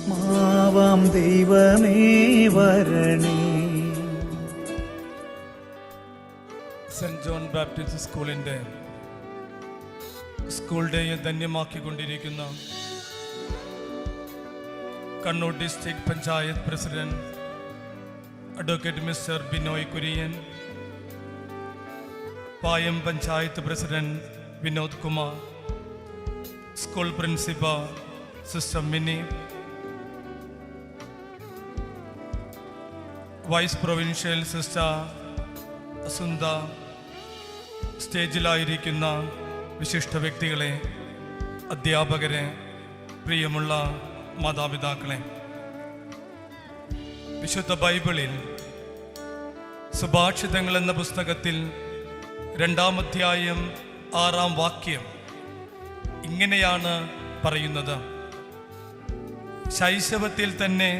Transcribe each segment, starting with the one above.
ആത്മാവാം ദൈവമേ വരണേ. സെന്റ് ജോൺ ബാപ്റ്റിസ്റ്റ് സ്കൂളിൻ്റെ സ്കൂൾ ഡേയെ ധന്യമാക്കിക്കൊണ്ടിരിക്കുന്ന Kannur district panchayat president advocate mister Binoy Kurian, Payam panchayat president Vinod Kumar, school principal sister Mini, vice provincial sister Asunda, സ്റ്റേജിലായിരിക്കുന്ന വിശിഷ്ട വ്യക്തികളെ, അധ്യാപകരെ, പ്രിയമുള്ള മാതാപിതാക്കളെ, വിശുദ്ധ ബൈബിളിൽ സുഭാഷിതങ്ങൾ എന്ന പുസ്തകത്തിൽ 2-ാം അധ്യായം 6-ാം വാക്യം ഇങ്ങനെയാണ് പറയുന്നത്: ശൈശവത്തിൽ തന്നെ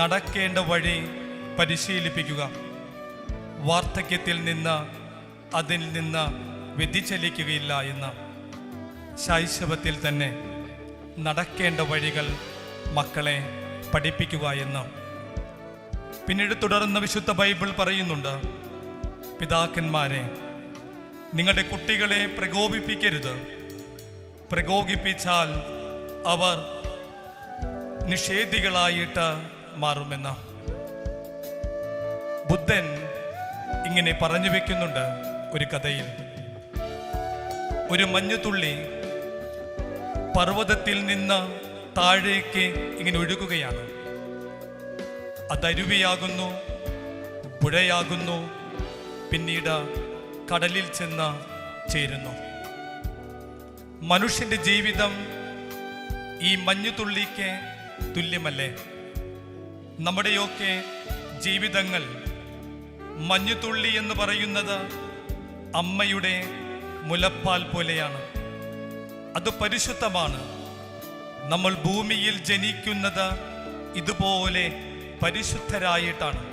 നടക്കേണ്ട വഴി പരിശീലിപ്പിക്കുക, വാർദ്ധക്യത്തിൽ നിന്ന് അതിൽ നിന്ന് വ്യതിചലിക്കുകയില്ല എന്ന്. ശൈശവത്തിൽ തന്നെ നടക്കേണ്ട വഴികൾ മക്കളെ പഠിപ്പിക്കുക എന്ന്. പിന്നീട് തുടർന്ന് വിശുദ്ധ ബൈബിൾ പറയുന്നുണ്ട്: പിതാക്കന്മാരെ, നിങ്ങളുടെ കുട്ടികളെ പ്രകോപിപ്പിക്കരുത്, പ്രകോപിപ്പിച്ചാൽ അവർ നിഷേധികളായിട്ട് മാറുമെന്ന്. ബുദ്ധൻ ഇങ്ങനെ പറഞ്ഞു വെക്കുന്നുണ്ട് ഒരു കഥയിൽ. ഒരു മഞ്ഞുതുള്ളി പർവ്വതത്തിൽ നിന്ന് താഴേക്ക് ഇങ്ങനെ ഒഴുകുകയാണ്. അതരുവിയാകുന്നു, പുഴയാകുന്നു, പിന്നീട് കടലിൽ ചെന്ന് ചേരുന്നു. മനുഷ്യന്റെ ജീവിതം ഈ മഞ്ഞുതുള്ളിക്ക് തുല്യമല്ലേ? നമ്മുടെയൊക്കെ ജീവിതങ്ങൾ മഞ്ഞുതുള്ളി എന്ന് പറയുന്നത് അമ്മയുടെ മുലപ്പാൽ പോലെയാണ്. അത് പരിശുദ്ധമാണ്. നമ്മൾ ഭൂമിയിൽ ജനിക്കുന്നത് ഇതുപോലെ പരിശുദ്ധരായിട്ടാണ്,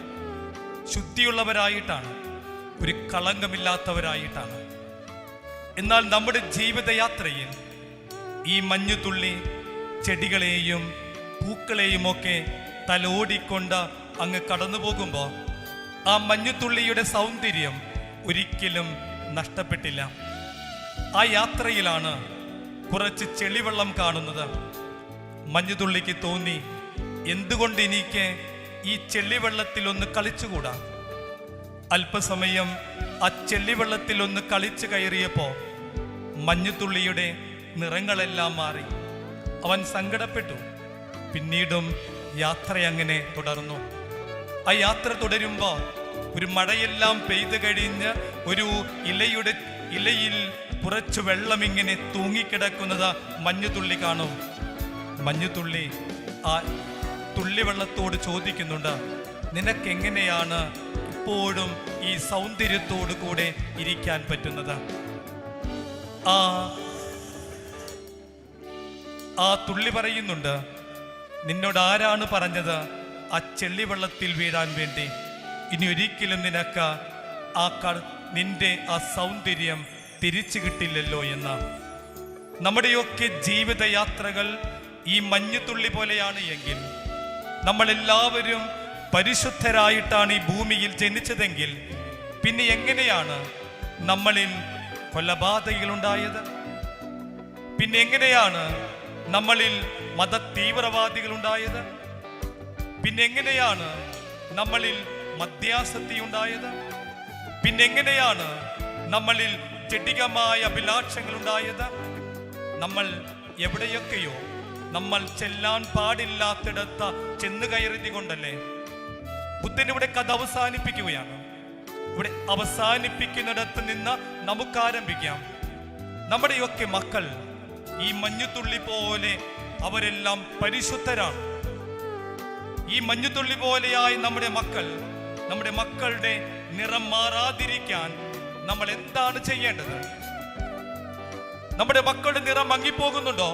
ശുദ്ധിയുള്ളവരായിട്ടാണ്, ഒരു കളങ്കമില്ലാത്തവരായിട്ടാണ്. എന്നാൽ നമ്മുടെ ജീവിതയാത്രയിൽ ഈ മഞ്ഞുതുള്ളി ചെടികളെയും പൂക്കളെയും ഒക്കെ തലോടിക്കൊണ്ട് അങ്ങ് കടന്നു പോകുമ്പോൾ ആ മഞ്ഞുതുള്ളിയുടെ സൗന്ദര്യം ഒരിക്കലും നഷ്ടപ്പെട്ടില്ല. ആ യാത്രയിലാണ് കുറച്ച് ചെളിവെള്ളം കാണുന്നത്. മഞ്ഞുതുള്ളിക്ക് തോന്നി, എന്തുകൊണ്ട് എനിക്ക് ഈ ചെളിവെള്ളത്തിൽ ഒന്ന് കളിച്ചുകൂടാ? അല്പസമയം ആ ചെളിവെള്ളത്തിൽ ഒന്ന് കളിച്ചു കയറിയപ്പോൾ മഞ്ഞുതുള്ളിയുടെ നിറങ്ങളെല്ലാം മാറി. അവൻ സങ്കടപ്പെട്ടു. പിന്നീടും യാത്ര അങ്ങനെ തുടർന്നു. ആ യാത്ര തുടരുമ്പോൾ ഒരു മഴയെല്ലാം പെയ്തു കഴിഞ്ഞ് ഒരു ഇലയിൽ കുറച്ച് വെള്ളം ഇങ്ങനെ തൂങ്ങിക്കിടക്കുന്നത് മഞ്ഞുതുള്ളി കാണും. മഞ്ഞുതുള്ളി ആ തുള്ളിവെള്ളത്തോട് ചോദിക്കുന്നുണ്ട്: നിനക്കെങ്ങനെയാണ് ഇപ്പോഴും ഈ സൗന്ദര്യത്തോടു കൂടെ ഇരിക്കാൻ പറ്റുന്നത്? ആ തുള്ളി പറയുന്നുണ്ട്: നിന്നോട് ആരാണ് പറഞ്ഞത് ആ ചെള്ളിവെള്ളത്തിൽ വീഴാൻ വേണ്ടി? ഇനി ഒരിക്കലും നിനക്ക് നിന്റെ ആ സൗന്ദര്യം തിരിച്ചു കിട്ടില്ലല്ലോ എന്ന്. നമ്മുടെയൊക്കെ ജീവിതയാത്രകൾ ഈ മഞ്ഞുതുള്ളി പോലെയാണ് എങ്കിൽ, നമ്മളെല്ലാവരും പരിശുദ്ധരായിട്ടാണ് ഈ ഭൂമിയിൽ ജനിച്ചതെങ്കിൽ, പിന്നെ എങ്ങനെയാണ് നമ്മളിൽ കൊലപാതകങ്ങളുണ്ടായത്? പിന്നെ എങ്ങനെയാണ് നമ്മളിൽ മത തീവ്രവാദികളുണ്ടായത്? പിന്നെ എങ്ങനെയാണ് നമ്മളിൽ മദ്യാസക്തി ഉണ്ടായത്? പിന്നെ എങ്ങനെയാണ് നമ്മളിൽ ജഡികമായ അഭിലാഷങ്ങൾ ഉണ്ടായത്? നമ്മൾ എവിടെയൊക്കെയോ നമ്മൾ ചെല്ലാൻ പാടില്ലാത്തിടത്ത് ചെന്ന് കയറി കൊണ്ടല്ലേ? ബുദ്ധൻ ഇവിടെ കഥ അവസാനിപ്പിക്കുകയാണ്. ഇവിടെ അവസാനിപ്പിക്കുന്നിടത്ത് നിന്ന് നമുക്ക് ആരംഭിക്കാം. നമ്മുടെയൊക്കെ മക്കൾ ഈ മഞ്ഞുതുള്ളി പോലെ അവരെല്ലാം പരിശുദ്ധരാണ്. ഈ മഞ്ഞുതുള്ളി പോലെയായി നമ്മുടെ മക്കളുടെ നിറം മാറാതിരിക്കാൻ നമ്മൾ എന്താണ് ചെയ്യേണ്ടത്? നമ്മുടെ മക്കളുടെ നിറം മങ്ങിപ്പോകുന്നുണ്ടോ?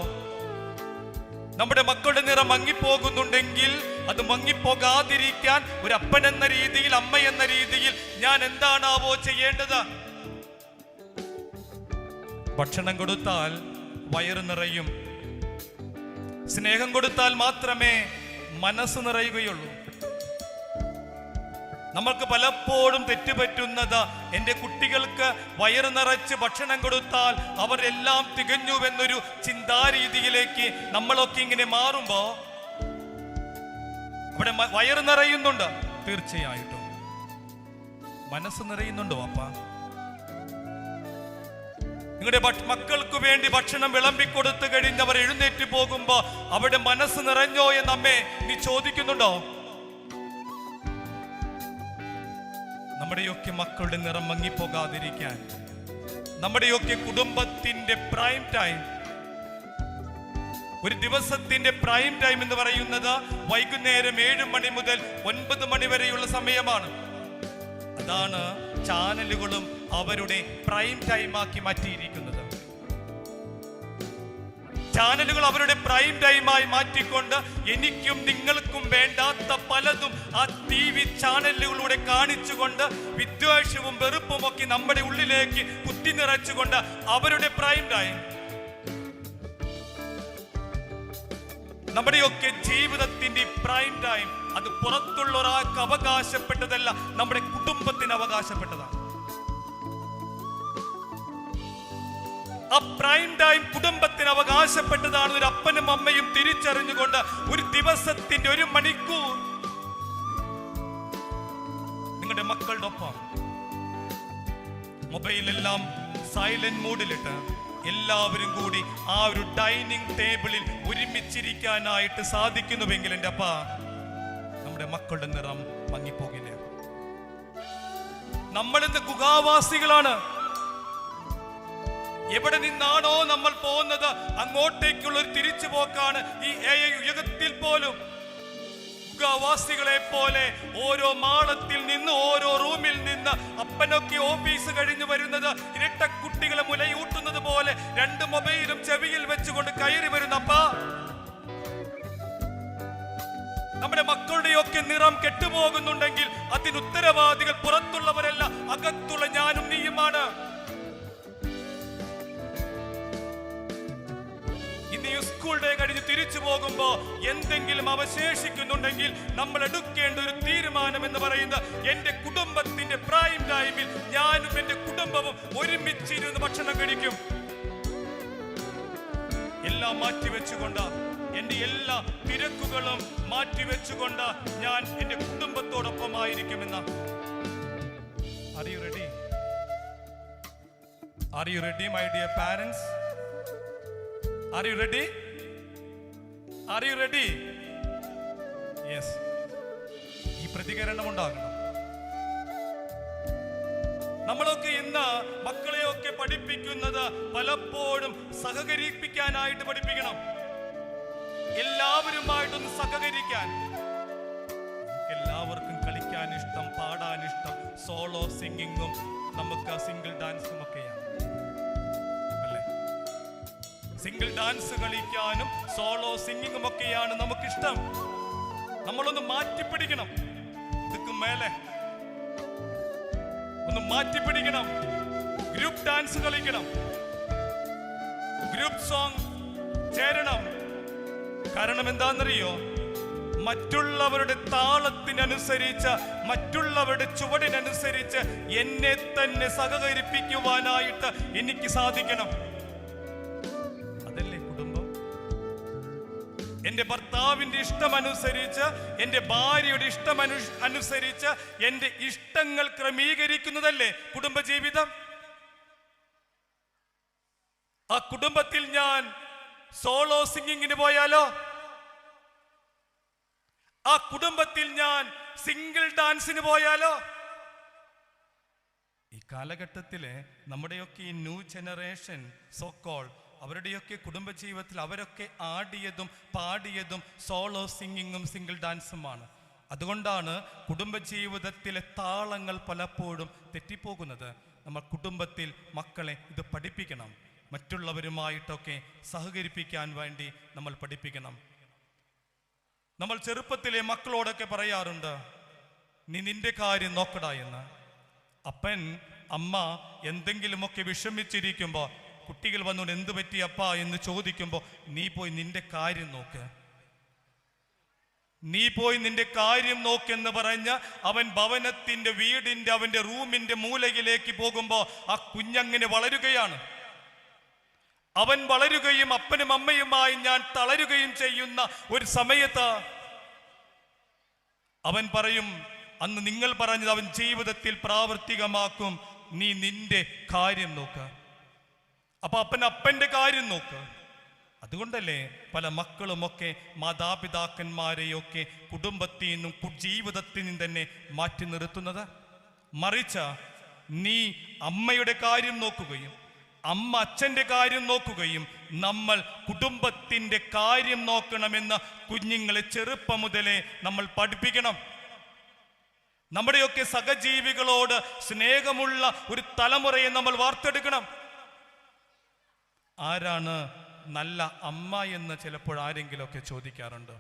നമ്മുടെ മക്കളുടെ നിറം മങ്ങിപ്പോകുന്നുണ്ടെങ്കിൽ അത് മങ്ങിപ്പോകാതിരിക്കാൻ ഒരു അപ്പൻ എന്ന രീതിയിൽ, അമ്മ എന്ന രീതിയിൽ ഞാൻ എന്താണാവോ ചെയ്യേണ്ടത്? ഭക്ഷണം കൊടുത്താൽ വയറ് നിറയും, സ്നേഹം കൊടുത്താൽ മാത്രമേ മനസ്സ് നിറയുകയുള്ളൂ. നമ്മൾക്ക് പലപ്പോഴും തെറ്റുപറ്റുന്നത് എൻ്റെ കുട്ടികൾക്ക് വയറ് നിറച്ച് ഭക്ഷണം കൊടുത്താൽ അവരെല്ലാം തികഞ്ഞുവെന്നൊരു ചിന്താരീതിയിലേക്ക് നമ്മളൊക്കെ ഇങ്ങനെ മാറുമ്പോ അവിടെ വയറ് നിറയുന്നുണ്ട്, തീർച്ചയായിട്ടും മനസ്സ് നിറയുന്നുണ്ടോ അപ്പ? നിങ്ങളുടെ മക്കൾക്ക് വേണ്ടി ഭക്ഷണം വിളമ്പിക്കൊടുത്തു കഴിഞ്ഞ് അവർ എഴുന്നേറ്റ് പോകുമ്പോ അവിടെ മനസ്സ് നിറഞ്ഞോ എന്ന് അമ്മേ നീ ചോദിക്കുന്നുണ്ടോ? നമ്മുടെയൊക്കെ മക്കളുടെ നിറം മങ്ങിപ്പോകാതിരിക്കാൻ, നമ്മുടെയൊക്കെ കുടുംബത്തിന്റെ പ്രൈം ടൈം, ഒരു ദിവസത്തിന്റെ പ്രൈം ടൈം എന്ന് പറയുന്നത് വൈകുന്നേരം 7 മണി മുതൽ 9 മണി വരെയുള്ള സമയമാണ്. അതാണ് ചാനലുകളും അവരുടെ പ്രൈം ടൈം ആക്കി മാറ്റിയിരിക്കുന്നത്. ചാനലുകൾ അവരുടെ പ്രൈം ടൈമായി മാറ്റിക്കൊണ്ട് എനിക്കും നിങ്ങൾക്കും വേണ്ടാത്ത പലതും ആ TV ചാനലുകളിലൂടെ കാണിച്ചുകൊണ്ട് വിദ്വേഷവും വെറുപ്പും ഒക്കെ നമ്മുടെ ഉള്ളിലേക്ക് കുത്തി നിറച്ചുകൊണ്ട് അവരുടെ പ്രൈം ടൈം, നമ്മുടെയൊക്കെ ജീവിതത്തിന്റെ പ്രൈം ടൈം അത് പുറത്തുള്ള ഒരാൾക്ക് അവകാശപ്പെട്ടതല്ല, നമ്മുടെ കുടുംബത്തിന് അവകാശപ്പെട്ടതാണ്. ആ പ്രൈം ടൈം കുടുംബത്തിന് അവകാശപ്പെട്ടതാണ്. ഒരു അപ്പനും അമ്മയും തിരിച്ചറിഞ്ഞുകൊണ്ട് ഒരു ദിവസത്തിന്റെ 1 മണിക്കൂർ നിങ്ങളുടെ മക്കളുടെ ഒപ്പം മൊബൈലെല്ലാം സൈലന്റ് മോഡിലിട്ട് എല്ലാവരും കൂടി ആ ഒരു ഡൈനിങ് ടേബിളിൽ ഒരുമിച്ചിരിക്കാനായിട്ട് സാധിക്കുന്നുവെങ്കിൽ എൻ്റെ അപ്പ, നമ്മുടെ മക്കളുടെ നിറം മങ്ങിപ്പോകില്ല. നമ്മളിന്ന് ഗുഹാവാസികളാണ്. എവിടെ നിന്നാണോ നമ്മൾ പോകുന്നത് അങ്ങോട്ടേക്കുള്ള ഒരു തിരിച്ചുപോക്കാണ് ഈ യുഗത്തിൽ പോലും. ഗുഹാവാസികളെ പോലെ ഓരോ മാളത്തിൽ നിന്ന്, ഓരോ റൂമിൽ നിന്ന് അപ്പനൊക്കെ ഓഫീസ് കഴിഞ്ഞു വരുന്നത് ഇരട്ട കുട്ടികളെ മുലയൂട്ടുന്നത് പോലെ 2 മൊബൈലും ചെവിയിൽ വെച്ചുകൊണ്ട് കയറി വരുന്ന അപ്പ, നമ്മുടെ മക്കളുടെയൊക്കെ നിറം കെട്ടുപോകുന്നുണ്ടെങ്കിൽ അതിന് ഉത്തരവാദികൾ പുറത്തുള്ളവരല്ല, അകത്തുള്ള ഞാനും നീയുമാണ്. ഇന്ന് ഈ സ്കൂൾ ഡേ കഴിഞ്ഞ് തിരിച്ചു പോകുമ്പോ എന്തെങ്കിലും അവശേഷിക്കുന്നുണ്ടെങ്കിൽ നമ്മൾ എടുക്കേണ്ട ഒരു തീരുമാനം എന്ന് പറയുന്നത്, എന്റെ കുടുംബത്തിന്റെ പ്രൈം ടൈമിൽ ഞാനും എന്റെ കുടുംബവും ഒരുമിച്ചിരുന്ന് ഭക്ഷണം കഴിക്കും. എല്ലാം മാറ്റിവെച്ചുകൊണ്ട്, എന്റെ എല്ലാ തിരക്കുകളും മാറ്റിവെച്ചുകൊണ്ട് ഞാൻ എന്റെ കുടുംബത്തോടൊപ്പമായിരിക്കുമെന്ന. Are you ready? Are you ready, my dear parents? Are you ready? Are you ready? Yes. ഈ പ്രതികരണം ഉണ്ടാകണം. നമ്മളൊക്കെ ഇന്ന് മക്കളെയൊക്കെ പഠിപ്പിക്കുന്നത് പലപ്പോഴും സഹകരിപ്പിക്കാനായിട്ട് പഠിപ്പിക്കണം. എല്ലാവരുമായിട്ടൊന്ന് സഹകരിക്കാൻ. എല്ലാവർക്കും കളിക്കാൻ ഇഷ്ടം, പാടാൻ ഇഷ്ടം, സോളോ സിംഗിങ്ങും നമുക്ക് സിംഗിൾ ഡാൻസും ഒക്കെയാണ് അല്ലേ? സിംഗിൾ ഡാൻസ് കളിക്കാനും സോളോ സിംഗിങ്ങും ഒക്കെയാണ് നമുക്കിഷ്ടം. നമ്മളൊന്ന് മാറ്റിപ്പിടിക്കണം. ഇതൊക്കെ മേലെ ഒന്ന് മാറ്റിപ്പിടിക്കണം. ഗ്രൂപ്പ് ഡാൻസ് കളിക്കണം, ഗ്രൂപ്പ് സോങ് ചേരണം. കാരണം എന്താണെന്നറിയോ? മറ്റുള്ളവരുടെ താളത്തിനനുസരിച്ച്, മറ്റുള്ളവരുടെ ചുവടിനനുസരിച്ച് എന്നെ തന്നെ സഹകരിപ്പിക്കുവാനായിട്ട് എനിക്ക് സാധിക്കണം. അതല്ലേ കുടുംബം? എന്റെ ഭർത്താവിന്റെ ഇഷ്ടമനുസരിച്ച്, എന്റെ ഭാര്യയുടെ ഇഷ്ടമനുസരിച്ച് എന്റെ ഇഷ്ടങ്ങൾ ക്രമീകരിക്കുന്നതല്ലേ കുടുംബജീവിതം? ആ കുടുംബത്തിൽ ഞാൻ സോളോ സിംഗിങ്ങിന് പോയാലോ? ആ കുടുംബത്തിൽ ഞാൻ സിംഗിൾ ഡാൻസിന് പോയാലോ? ഈ കാലഘട്ടത്തിലെ നമ്മുടെയൊക്കെ ഈ ന്യൂ ജനറേഷൻ സോക്കോൾ, അവരുടെയൊക്കെ കുടുംബജീവിതത്തിൽ അവരൊക്കെ ആടിയതും പാടിയതും സോളോ സിംഗിങ്ങും സിംഗിൾ ഡാൻസുമാണ്. അതുകൊണ്ടാണ് കുടുംബജീവിതത്തിലെ താളങ്ങൾ പലപ്പോഴും തെറ്റിപ്പോകുന്നത്. നമ്മൾ കുടുംബത്തിൽ മക്കളെ ഇത് പഠിപ്പിക്കണം. മറ്റുള്ളവരുമായിട്ടൊക്കെ സഹകരിപ്പിക്കാൻ വേണ്ടി നമ്മൾ പഠിപ്പിക്കണം. നമ്മൾ ചെറുപ്പത്തിലെ മക്കളോടൊക്കെ പറയാറുണ്ട്, നീ നിന്റെ കാര്യം നോക്കടാ എന്ന്. അപ്പൻ അമ്മ എന്തെങ്കിലുമൊക്കെ വിഷമിച്ചിരിക്കുമ്പോൾ കുട്ടികൾ വന്നുകൊണ്ട് എന്ത് പറ്റിയപ്പാ എന്ന് ചോദിക്കുമ്പോൾ നീ പോയി നിന്റെ കാര്യം നോക്ക്, നീ പോയി നിന്റെ കാര്യം നോക്കെന്ന് പറഞ്ഞ് അവൻ ഭവനത്തിന്റെ വീടിന്റെ അവന്റെ റൂമിന്റെ മൂലയിലേക്ക് പോകുമ്പോൾ ആ കുഞ്ഞങ്ങനെ വളരുകയാണ്. അവൻ വളരുകയും അപ്പനും അമ്മയുമായി ഞാൻ തളരുകയും ചെയ്യുന്ന ഒരു സമയത്ത് അവൻ പറയും, അന്ന് നിങ്ങൾ പറഞ്ഞത് അവൻ ജീവിതത്തിൽ പ്രാവർത്തികമാക്കും, നീ നിന്റെ കാര്യം നോക്ക്. അപ്പൊ അപ്പന്റെ കാര്യം നോക്ക്. അതുകൊണ്ടല്ലേ പല മക്കളുമൊക്കെ മാതാപിതാക്കന്മാരെയൊക്കെ കുടുംബത്തിൽ നിന്നും ജീവിതത്തിൽ നിന്നും തന്നെ മാറ്റി നിർത്തുന്നത്. മറിച്ച് നീ അമ്മയുടെ കാര്യം നോക്കുകയും അമ്മ അച്ഛൻ്റെ കാര്യം നോക്കുകയും നമ്മൾ കുടുംബത്തിൻ്റെ കാര്യം നോക്കണമെന്ന് കുഞ്ഞുങ്ങളെ ചെറുപ്പം മുതലേ നമ്മൾ പഠിപ്പിക്കണം. നമ്മുടെയൊക്കെ സഹജീവികളോട് സ്നേഹമുള്ള ഒരു തലമുറയെ നമ്മൾ വാർത്തെടുക്കണം. ആരാണ് നല്ല അമ്മ എന്ന് ചിലപ്പോൾ ആരെങ്കിലുമൊക്കെ ചോദിക്കാറുണ്ട്.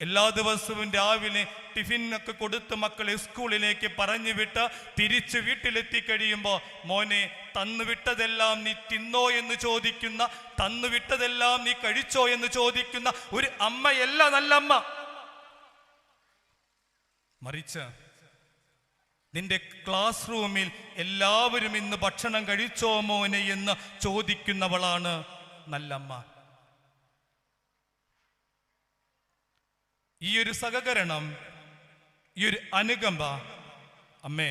എല്ലാ ദിവസവും രാവിലെ ടിഫിനൊക്കെ കൊടുത്ത് മക്കളെ സ്കൂളിലേക്ക് പറഞ്ഞു വിട്ട് തിരിച്ച് വീട്ടിലെത്തി കഴിയുമ്പോൾ മോനെ തന്നുവിട്ടതെല്ലാം നീ തിന്നോ എന്ന് ചോദിക്കുന്ന, തന്നുവിട്ടതെല്ലാം നീ കഴിച്ചോ എന്ന് ചോദിക്കുന്ന ഒരു അമ്മയല്ല നല്ല അമ്മ. മറിച്ച് നിന്റെ ക്ലാസ് റൂമിൽ എല്ലാവരും ഇന്ന് ഭക്ഷണം കഴിച്ചോ മോനെ എന്ന് ചോദിക്കുന്നവളാണ് നല്ലമ്മ. ഈ ഒരു സഹകരണം, ഈ ഒരു അനുകമ്പ അമ്മേ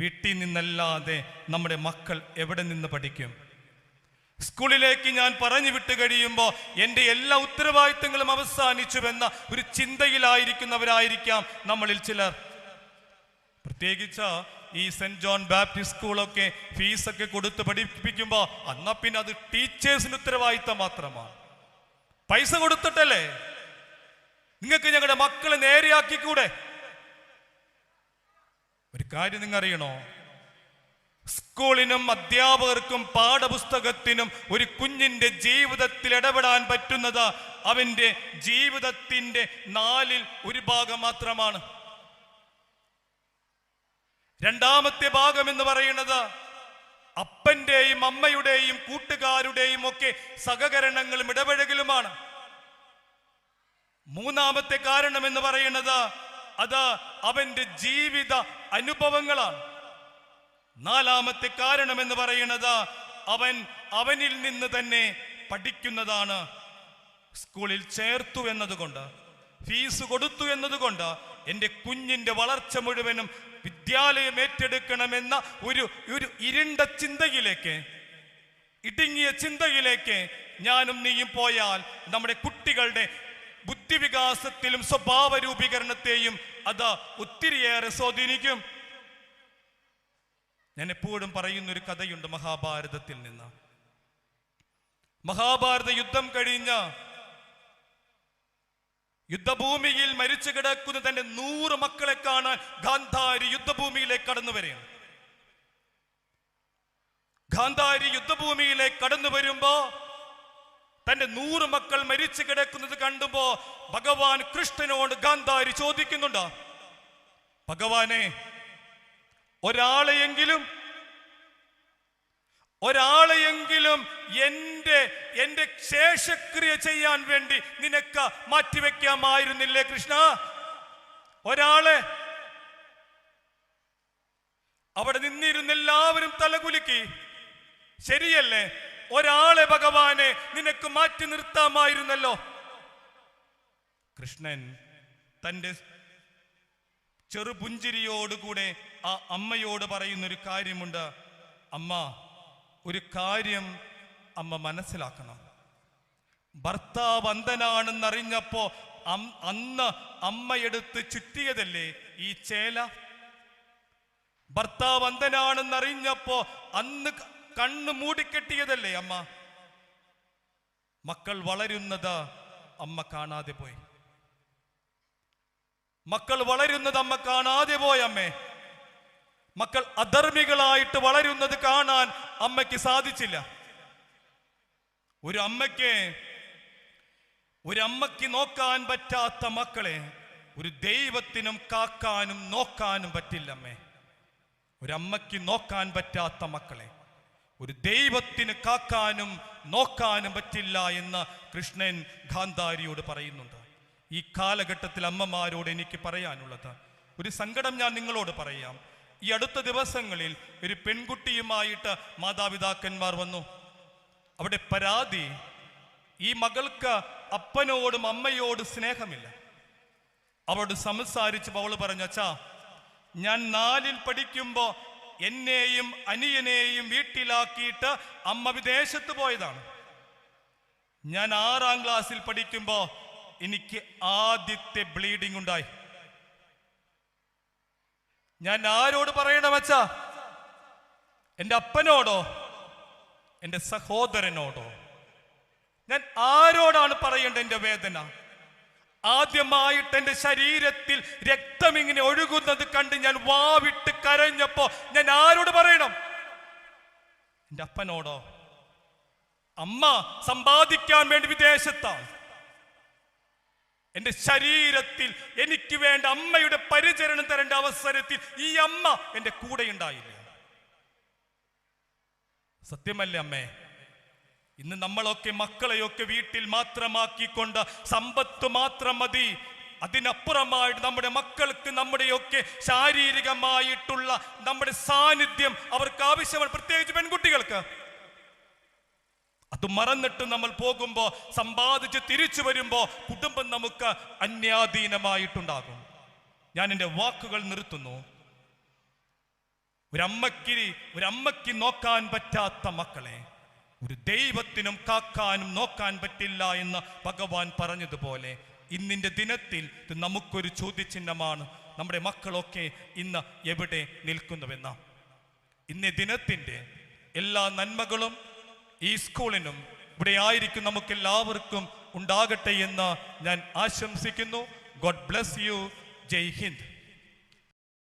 വീട്ടിൽ നിന്നല്ലാതെ നമ്മുടെ മക്കൾ എവിടെ നിന്ന് പഠിക്കും? സ്കൂളിലേക്ക് ഞാൻ പറഞ്ഞു വിട്ട് കഴിയുമ്പോൾ എൻ്റെ എല്ലാ ഉത്തരവാദിത്തങ്ങളും അവസാനിച്ചുവെന്ന ഒരു ചിന്തയിലായിരിക്കുന്നവരായിരിക്കാം നമ്മളിൽ ചിലർ. പ്രത്യേകിച്ച് ഈ സെന്റ് ജോൺ ബാപ്റ്റിസ്റ്റ് സ്കൂളൊക്കെ ഫീസൊക്കെ കൊടുത്ത് പഠിപ്പിക്കുമ്പോൾ അന്നാ പിന്നെ അത് ടീച്ചേഴ്സിന് ഉത്തരവാദിത്തം മാത്രമാണ്. പൈസ കൊടുത്തിട്ടല്ലേ? നിങ്ങൾക്ക് ഞങ്ങളുടെ മക്കളെ നേരെയാക്കിക്കൂടെ? ഒരു കാര്യം നിങ്ങൾ അറിയണോ? സ്കൂളിനും അധ്യാപകർക്കും പാഠപുസ്തകത്തിനും ഒരു കുഞ്ഞിന്റെ ജീവിതത്തിൽ ഇടപെടാൻ പറ്റുന്നത് അവന്റെ ജീവിതത്തിന്റെ 1/4 ഭാഗം മാത്രമാണ്. രണ്ടാമത്തെ ഭാഗം എന്ന് പറയുന്നത് അപ്പന്റെയും അമ്മയുടെയും കൂട്ടുകാരുടെയും ഒക്കെ സഹകരണങ്ങളും ഇടപെടലുമാണ്. മൂന്നാമത്തെ കാരണം എന്ന് പറയുന്നത് അത് അവന്റെ ജീവിത അനുഭവങ്ങളാണ്. നാലാമത്തെ കാരണം എന്ന് പറയുന്നത് അവനിൽ നിന്ന് തന്നെ പഠിക്കുന്നതാണ്. സ്കൂളിൽ ചേർത്തു എന്നതുകൊണ്ട്, ഫീസ് കൊടുത്തു എന്നതുകൊണ്ട് എൻ്റെ കുഞ്ഞിൻ്റെ വളർച്ച മുഴുവനും വിദ്യാലയം ഏറ്റെടുക്കണമെന്ന ഒരു ഇരുണ്ട ചിന്തയിലേക്ക്, ഇടുങ്ങിയ ചിന്തയിലേക്ക് ഞാനും നീയും പോയാൽ നമ്മുടെ കുട്ടികളുടെ ബുദ്ധിവികാസത്തിലും സ്വഭാവ രൂപീകരണത്തെയും അത് ഒത്തിരിയേറെ സ്വാധീനിക്കും. ഞാൻ എപ്പോഴും പറയുന്നൊരു കഥയുണ്ട് മഹാഭാരതത്തിൽ നിന്ന്. മഹാഭാരത യുദ്ധം കഴിഞ്ഞ യുദ്ധഭൂമിയിൽ മരിച്ചു കിടക്കുന്ന തന്റെ 100 മക്കളെ കാണാൻ ഗാന്ധാരി യുദ്ധഭൂമിയിലേക്ക് കടന്നു വരികയാണ്. ഗാന്ധാരി യുദ്ധഭൂമിയിലേക്ക് കടന്നു വരുമ്പോ തന്റെ 100 മക്കൾ മരിച്ചു കിടക്കുന്നത് കണ്ടുമ്പോ ഭഗവാൻ കൃഷ്ണനോട് ഗാന്ധാരി ചോദിക്കുന്നുണ്ട്, ഭഗവാനെ ഒരാളെയെങ്കിലും എന്റെ ശേഷക്രിയ ചെയ്യാൻ വേണ്ടി നിനക്ക് മാറ്റിവെക്കാമായിരുന്നില്ലേ കൃഷ്ണ? ഒരാളെ. അവിടെ നിന്നിരുന്ന എല്ലാവരും തലകുലുക്കി. ശരിയല്ലേ, ഒരാളെ ഭഗവാനെ നിനക്ക് മാറ്റി നിർത്താമായിരുന്നല്ലോ. കൃഷ്ണൻ തന്റെ ചെറുപുഞ്ചിരിയോടുകൂടെ ആ അമ്മയോട് പറയുന്നൊരു കാര്യമുണ്ട്. അമ്മ, ഒരു കാര്യം അമ്മ മനസ്സിലാക്കണം. ഭർത്താവ് അന്ധനാണെന്നറിഞ്ഞപ്പോ അന്ന് അമ്മയെടുത്ത് ചുറ്റിയതല്ലേ ഈ ചേല? ഭർത്താവ് അന്ധനാണെന്നറിഞ്ഞപ്പോ അന്ന് കണ്ണ് മൂടിക്കെട്ടിയതല്ലേ അമ്മ? മക്കൾ വളരുന്നത് അമ്മ കാണാതെ പോയി. മക്കൾ വളരുന്നത് അമ്മ കാണാതെ പോയി. അമ്മേ, മക്കൾ അധർമ്മികളായിട്ട് വളരുന്നത് കാണാൻ അമ്മയ്ക്ക് സാധിച്ചില്ല. ഒരു അമ്മയ്ക്ക് നോക്കാൻ പറ്റാത്ത മക്കളെ ഒരു ദൈവത്തിനും കാക്കാനും നോക്കാനും പറ്റില്ല. അമ്മേ, ഒരമ്മയ്ക്ക് നോക്കാൻ പറ്റാത്ത മക്കളെ ഒരു ദൈവത്തിന് കാക്കാനും നോക്കാനും പറ്റില്ല എന്ന് കൃഷ്ണൻ ഗാന്ധാരിയോട് പറയുന്നുണ്ട്. ഈ കാലഘട്ടത്തിൽ അമ്മമാരോട് എനിക്ക് പറയാനുള്ളത് ഒരു സങ്കടം ഞാൻ നിങ്ങളോട് പറയാം. ഈ അടുത്ത ദിവസങ്ങളിൽ ഒരു പെൺകുട്ടിയുമായിട്ട് മാതാപിതാക്കന്മാർ വന്നു. അവിടെ പരാതി, ഈ മകൾക്ക് അപ്പനോടും അമ്മയോടും സ്നേഹമില്ല. അവളോട് സംസാരിച്ചപ്പോൾ അവൾ പറഞ്ഞു, അച്ഛാ, ഞാൻ 4ൽ പഠിക്കുമ്പോ എന്നെയും അനിയനെയും വീട്ടിലാക്കിയിട്ട് അമ്മ വിദേശത്ത് പോയതാണ്. ഞാൻ 6ാം ക്ലാസ്സിൽ പഠിക്കുമ്പോ എനിക്ക് ആദ്യത്തെ ബ്ലീഡിംഗ് ഉണ്ടായി. ഞാൻ ആരോട് പറയണം അച്ഛാ? എൻ്റെ അപ്പനോടോ എൻ്റെ സഹോദരനോടോ? ഞാൻ ആരോടാണ് പറയേണ്ടത് എൻ്റെ വേദന? ആദ്യമായിട്ട് എൻ്റെ ശരീരത്തിൽ രക്തം ഇങ്ങനെ ഒഴുകുന്നത് കണ്ട് ഞാൻ വാവിട്ട് കരഞ്ഞപ്പോ ഞാൻ ആരോട് പറയണം? എൻ്റെ അപ്പനോടോ? അമ്മ സമ്പാദിക്കാൻ വേണ്ടി വിദേശത്താണ്. എൻ്റെ ശരീരത്തിൽ എനിക്ക് വേണ്ട അമ്മയുടെ പരിചരണം തരേണ്ട അവസരത്തിൽ ഈ അമ്മ എൻ്റെ കൂടെ ഉണ്ടായില്ല. സത്യമല്ലേ അമ്മേ? ഇന്ന് നമ്മളൊക്കെ മക്കളെയൊക്കെ വീട്ടിൽ മാത്രമാക്കിക്കൊണ്ട് സമ്പത്ത് മാത്രം മതി, അതിനപ്പുറമായിട്ട് നമ്മുടെ മക്കൾക്ക് നമ്മുടെയൊക്കെ ശാരീരികമായിട്ടുള്ള നമ്മുടെ സാന്നിധ്യം അവർക്ക് ആവശ്യമാണ്, പ്രത്യേകിച്ച് പെൺകുട്ടികൾക്ക്. അത് മറന്നിട്ട് നമ്മൾ പോകുമ്പോ, സമ്പാദിച്ച് തിരിച്ചു വരുമ്പോ കുടുംബം നമുക്ക് അന്യാധീനമായിട്ടുണ്ടാകും. ഞാൻ എൻ്റെ വാക്കുകൾ നിർത്തുന്നു. ഒരമ്മയ്ക്ക് നോക്കാൻ പറ്റാത്ത മക്കളെ ഒരു ദൈവത്തിനും കാക്കാനും നോക്കാൻ പറ്റില്ല എന്ന് ഭഗവാൻ പറഞ്ഞതുപോലെ ഇന്നിൻ്റെ ദിനത്തിൽ ഇത് നമുക്കൊരു ചോദ്യചിഹ്നമാണ്. നമ്മുടെ മക്കളൊക്കെ ഇന്ന് എവിടെ നിൽക്കുന്നുവെന്ന. ഇന്നേ ദിനത്തിൻ്റെ എല്ലാ നന്മകളും ഈ സ്കൂളിനും ഇവിടെ ആയിരിക്കും നമുക്കെല്ലാവർക്കും ഉണ്ടാകട്ടെ എന്ന് ഞാൻ ആശംസിക്കുന്നു. God bless you. Jai Hind.